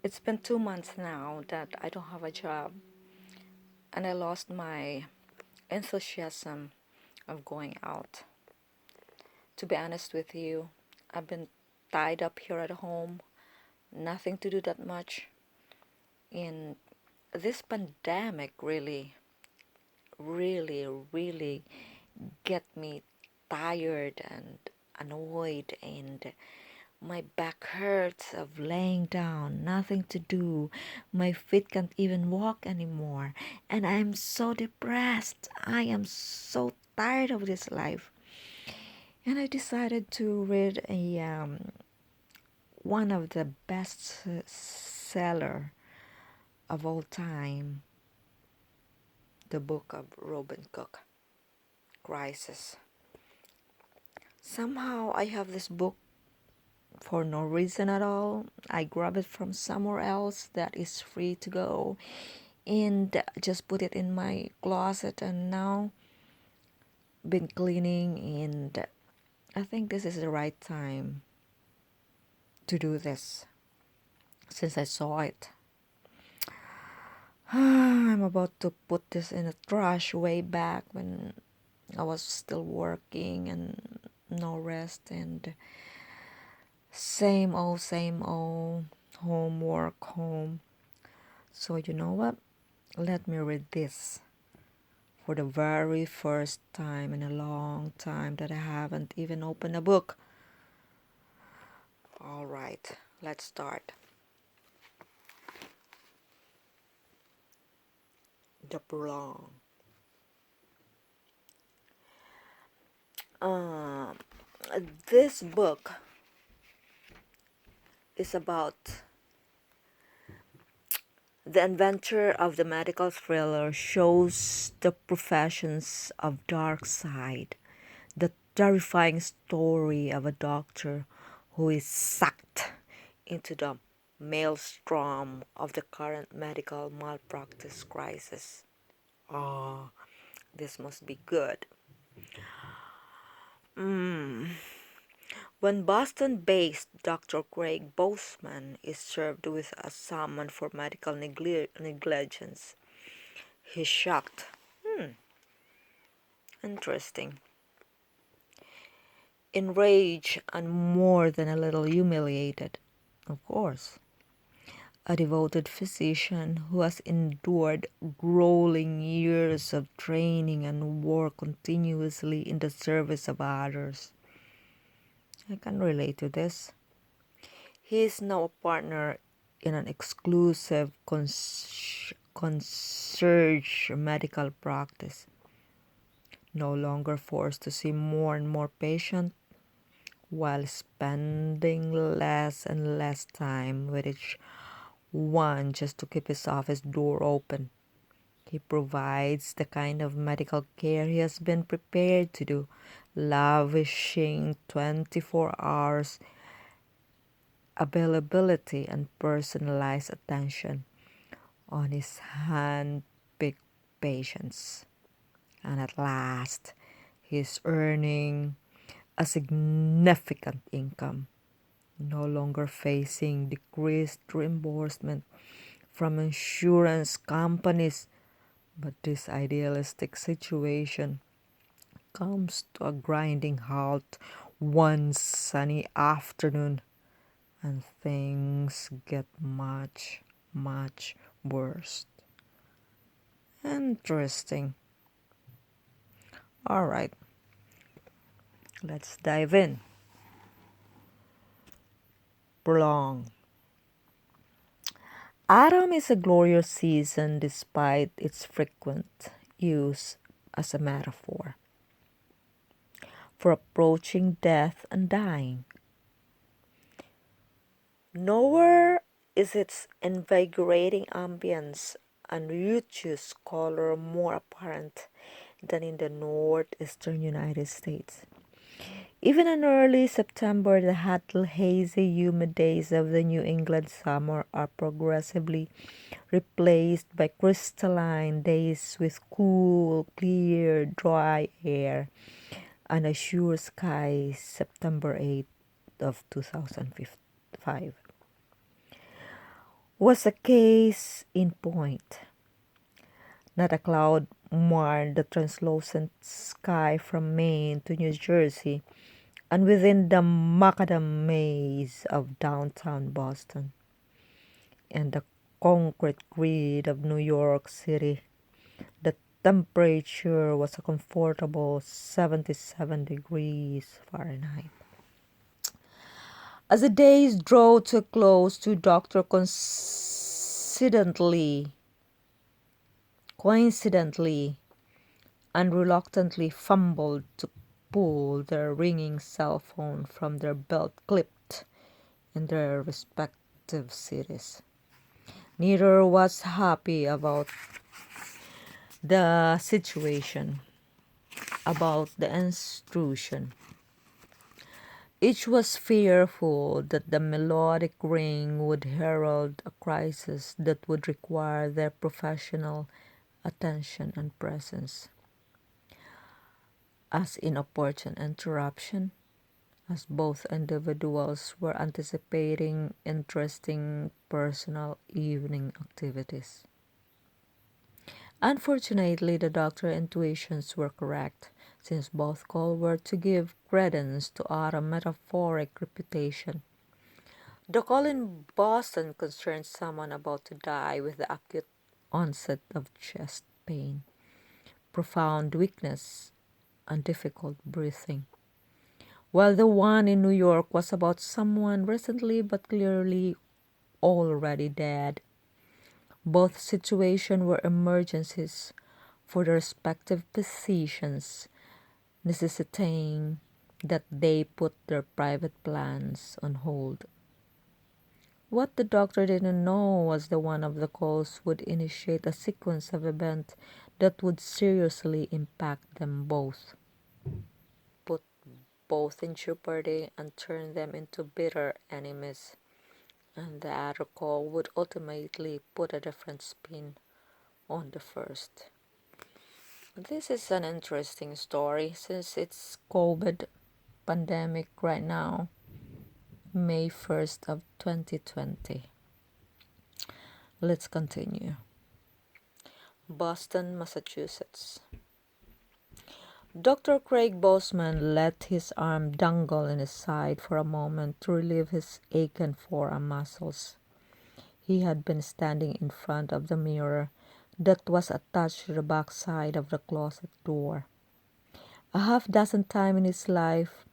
It's been 2 months now that I don't have a job, and I lost my enthusiasm of going out. To be honest with you, I've been tied up here at home, nothing to do that much. And this pandemic really get me tired and annoyed, and my back hurts of laying down, nothing to do. My feet can't even walk anymore, and I'm so depressed. I am so tired of this life. And I decided to read a one of the best seller of all time, the book of Robin Cook, Crisis. Somehow I have this book for no reason at all. I grab it from somewhere else that is free to go and just put it in my closet, and now been cleaning, and I think this is the right time to do this since I saw it. I'm about to put this in a trash way back when I was still working and no rest, and same old, homework, home. So you know what? Let me read this for the very first time in a long time that I haven't even opened a book. All right, let's start. The Prologue. Um, this book is about the inventor of the medical thriller, shows the professions of dark side, the terrifying story of a doctor who is sucked into the maelstrom of the current medical malpractice crisis. Oh, this must be good. When Boston-based Dr. Craig Boseman is served with a summons for medical negligence, he's shocked. Interesting. Enraged and more than a little humiliated, of course. A devoted physician who has endured grueling years of training and work continuously in the service of others. I can relate to this. He is now a partner in an exclusive concierge medical practice, no longer forced to see more and more patients while spending less and less time with each one just to keep his office door open. He provides the kind of medical care he has been prepared to do, lavishing 24 hours availability and personalized attention on his hand-picked patients. And at last, he is earning a significant income, no longer facing decreased reimbursement from insurance companies. But this idealistic situation comes to a grinding halt one sunny afternoon, and things get much worse. Interesting. All right, let's dive in. Prolong. Autumn is a glorious season despite its frequent use as a metaphor for approaching death and dying. Nowhere is its invigorating ambience and ubiquitous color more apparent than in the northeastern United States. Even in early September, the hot, hazy, humid days of the New England summer are progressively replaced by crystalline days with cool, clear, dry air and a sure sky. September 8th of 2005. was a case in point. Not a cloud marred the translucent sky from Maine to New Jersey and within the macadam maze of downtown Boston and the concrete grid of New York City. The temperature was a comfortable 77 degrees Fahrenheit. As the days drew to a close, two doctors coincidentally and reluctantly fumbled to pull their ringing cell phone from their belt clipped in their respective cities. Neither was happy about the situation, about the intrusion. Each was fearful that the melodic ring would herald a crisis that would require their professional attention and presence. As inopportune interruption, as both individuals were anticipating interesting personal evening activities. Unfortunately, the doctor's intuitions were correct, since both called were to give credence to our metaphoric reputation. The call in Boston concerned someone about to die with the acute onset of chest pain, profound weakness, and difficult breathing, while the one in New York was about someone recently but clearly already dead. Both situations were emergencies for the respective physicians, necessitating that they put their private plans on hold. What the doctor didn't know was that one of the calls would initiate a sequence of events that would seriously impact them both, put both in jeopardy, and turn them into bitter enemies. And the other call would ultimately put a different spin on the first. This is an interesting story since it's COVID pandemic right now, May 1st of 2020. Let's continue. Boston, Massachusetts. Dr. Craig Boseman let his arm dangle in his side for a moment to relieve his aching forearm muscles. He had been standing in front of the mirror that was attached to the back side of the closet door. A half dozen times in his life,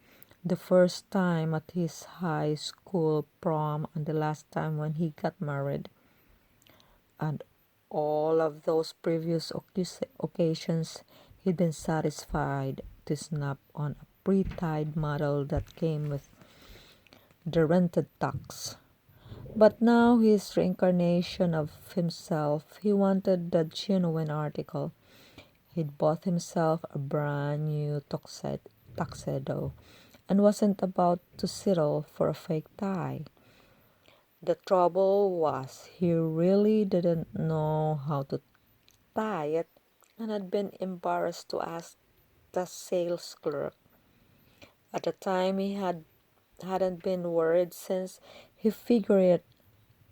the first time at his high school prom and the last time when he got married. And all of those previous occasions, he'd been satisfied to snap on a pre-tied model that came with the rented tux. But now his reincarnation of himself, he wanted the genuine article. He'd bought himself a brand new tuxedo and wasn't about to settle for a fake tie. The trouble was he really didn't know how to tie it and had been embarrassed to ask the sales clerk. At the time he hadn't been worried since he figured,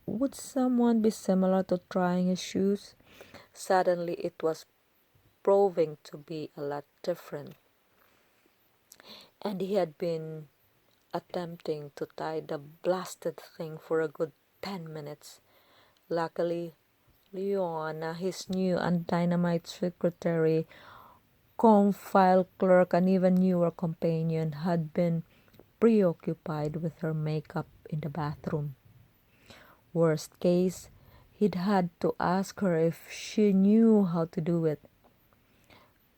would someone be similar to trying his shoes? Suddenly it was proving to be a lot different, and he had been attempting to tie the blasted thing for a good 10 minutes. Luckily, Leona, his new and dynamite secretary, file clerk, and even newer companion, had been preoccupied with her makeup in the bathroom. Worst case, he'd had to ask her if she knew how to do it.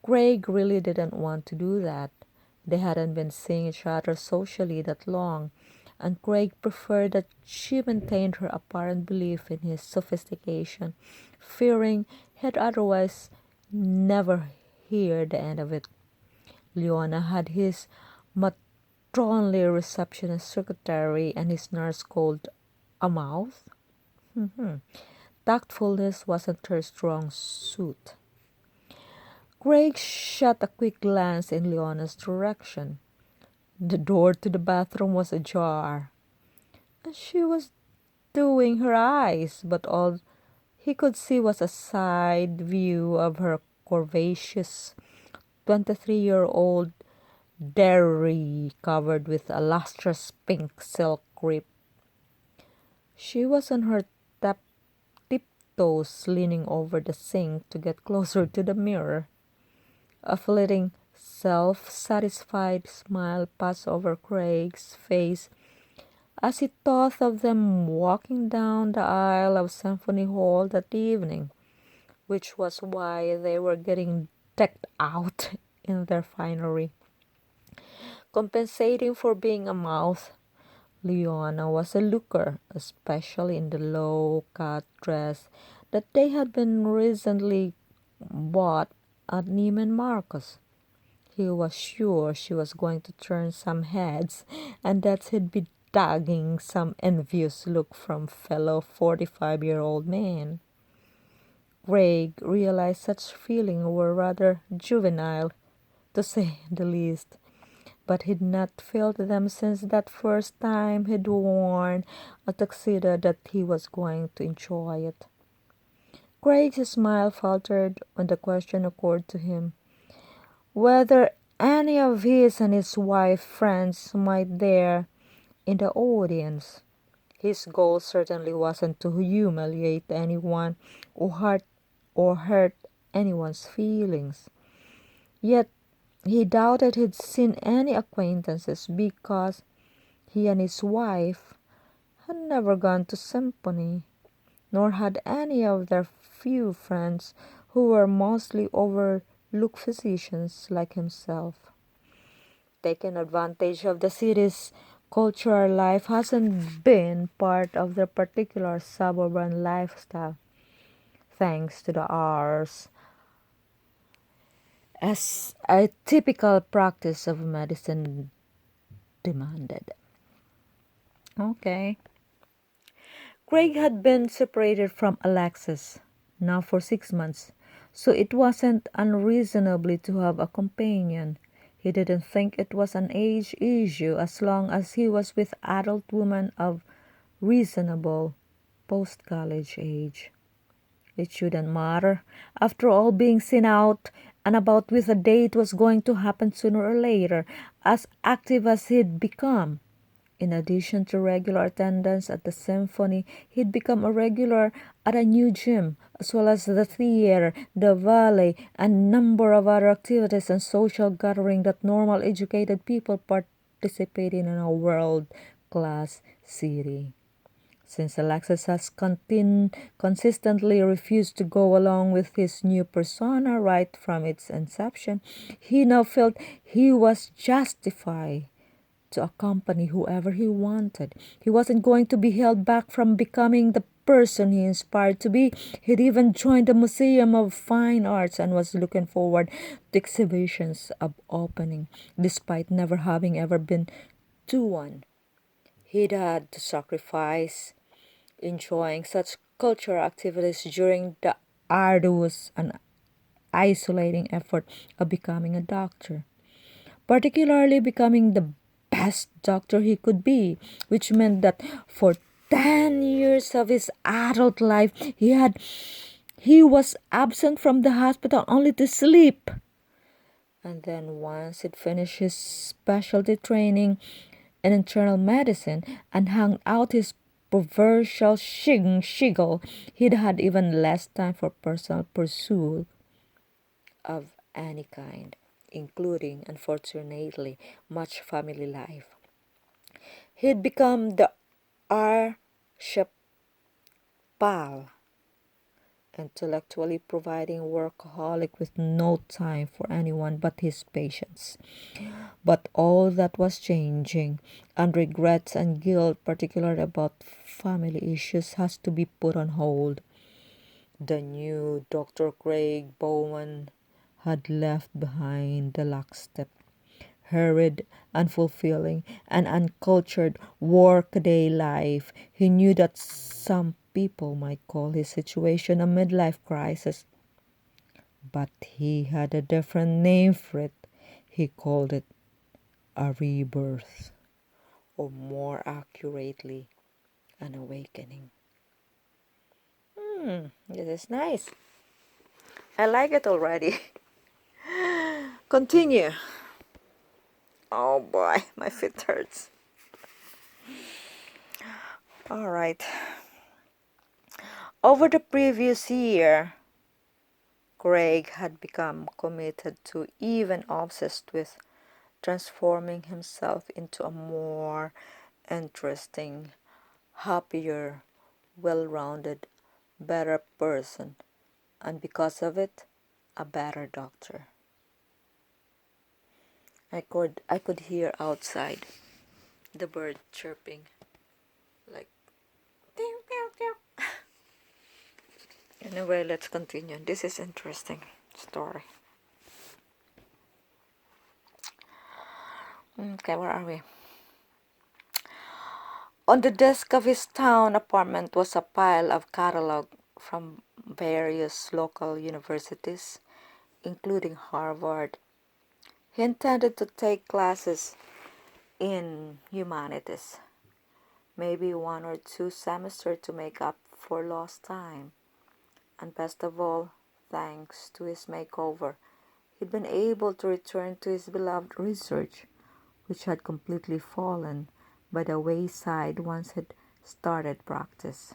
Craig really didn't want to do that. They hadn't been seeing each other socially that long, and Craig preferred that she maintained her apparent belief in his sophistication, fearing he'd otherwise never hear the end of it. Leona had his matronly receptionist secretary and his nurse called a mouth. Tactfulness wasn't her strong suit. Craig shot a quick glance in Leona's direction. The door to the bathroom was ajar, and she was doing her eyes, but all he could see was a side view of her curvaceous 23-year-old dairy covered with a lustrous pink silk crepe. She was on her tiptoes, leaning over the sink to get closer to the mirror. A fleeting, self-satisfied smile passed over Craig's face as he thought of them walking down the aisle of Symphony Hall that evening, which was why they were getting decked out in their finery. Compensating for being a mouth, Leona was a looker, especially in the low-cut dress that they had been recently bought at Neiman Marcus. He was sure she was going to turn some heads and that he'd be dogging some envious look from fellow 45-year-old men. Craig realized such feelings were rather juvenile, to say the least, but he'd not felt them since that first time he'd worn a tuxedo that he was going to enjoy it. Craig's smile faltered when the question occurred to him whether any of his and his wife's friends might there in the audience. His goal certainly wasn't to humiliate anyone or hurt anyone's feelings. Yet he doubted he'd seen any acquaintances because he and his wife had never gone to symphony, nor had any of their few friends who were mostly overlooked physicians like himself. Taking advantage of the city's cultural life hasn't been part of their particular suburban lifestyle, thanks to the hours as a typical practice of medicine demanded. Okay. Craig had been separated from Alexis now for 6 months, so it wasn't unreasonably to have a companion. He didn't think it was an age issue as long as he was with adult women of reasonable post-college age. It shouldn't matter. After all, being seen out and about with a date was going to happen sooner or later, as active as he'd become. In addition to regular attendance at the symphony, he'd become a regular at a new gym, as well as the theater, the ballet, and a number of other activities and social gatherings that normal educated people participate in a world-class city. Since Alexis has consistently refused to go along with his new persona right from its inception, he now felt he was justified to accompany whoever he wanted. He wasn't going to be held back from becoming the person he inspired to be. He'd even joined the Museum of Fine Arts and was looking forward to exhibitions of opening, despite never having ever been to one. He'd had to sacrifice enjoying such cultural activities during the arduous and isolating effort of becoming a doctor, particularly becoming the best doctor he could be, which meant that for 10 years of his adult life he was absent from the hospital only to sleep. And then once he'd finished his specialty training in internal medicine and hung out his proverbial shiggle, he'd had even less time for personal pursuit of any kind, including, unfortunately, much family life. He'd become the archipel, intellectually providing workaholic with no time for anyone but his patients. But all that was changing, and regrets and guilt, particularly about family issues, has to be put on hold. The new Dr. Craig Bowman had left behind the lockstep, hurried, unfulfilling, and uncultured workaday life. He knew that some people might call his situation a midlife crisis, but he had a different name for it. He called it a rebirth, or more accurately, an awakening. This is nice. I like it already. Continue. Oh boy, my feet hurts. All right. Over the previous year, Greg had become committed to, even obsessed with, transforming himself into a more interesting, happier, well-rounded, better person, and because of it, a better doctor. I could hear outside the bird chirping like pew, pew, pew. Anyway, let's continue. This is interesting story. Okay, where are we? On the desk of his town apartment was a pile of catalog from various local universities, including Harvard. He intended to take classes in humanities, maybe 1 or 2 semesters to make up for lost time. And best of all, thanks to his makeover, he'd been able to return to his beloved research, which had completely fallen by the wayside once he'd started practice.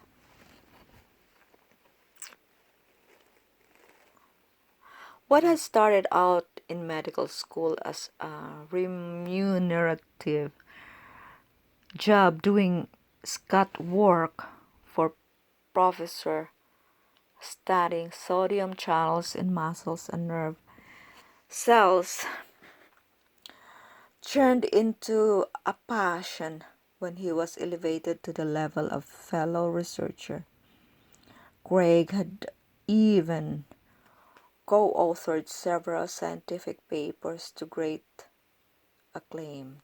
What had started out in medical school as a remunerative job doing scut work for professor studying sodium channels in muscles and nerve cells turned into a passion when he was elevated to the level of fellow researcher. Craig had even co-authored several scientific papers to great acclaim.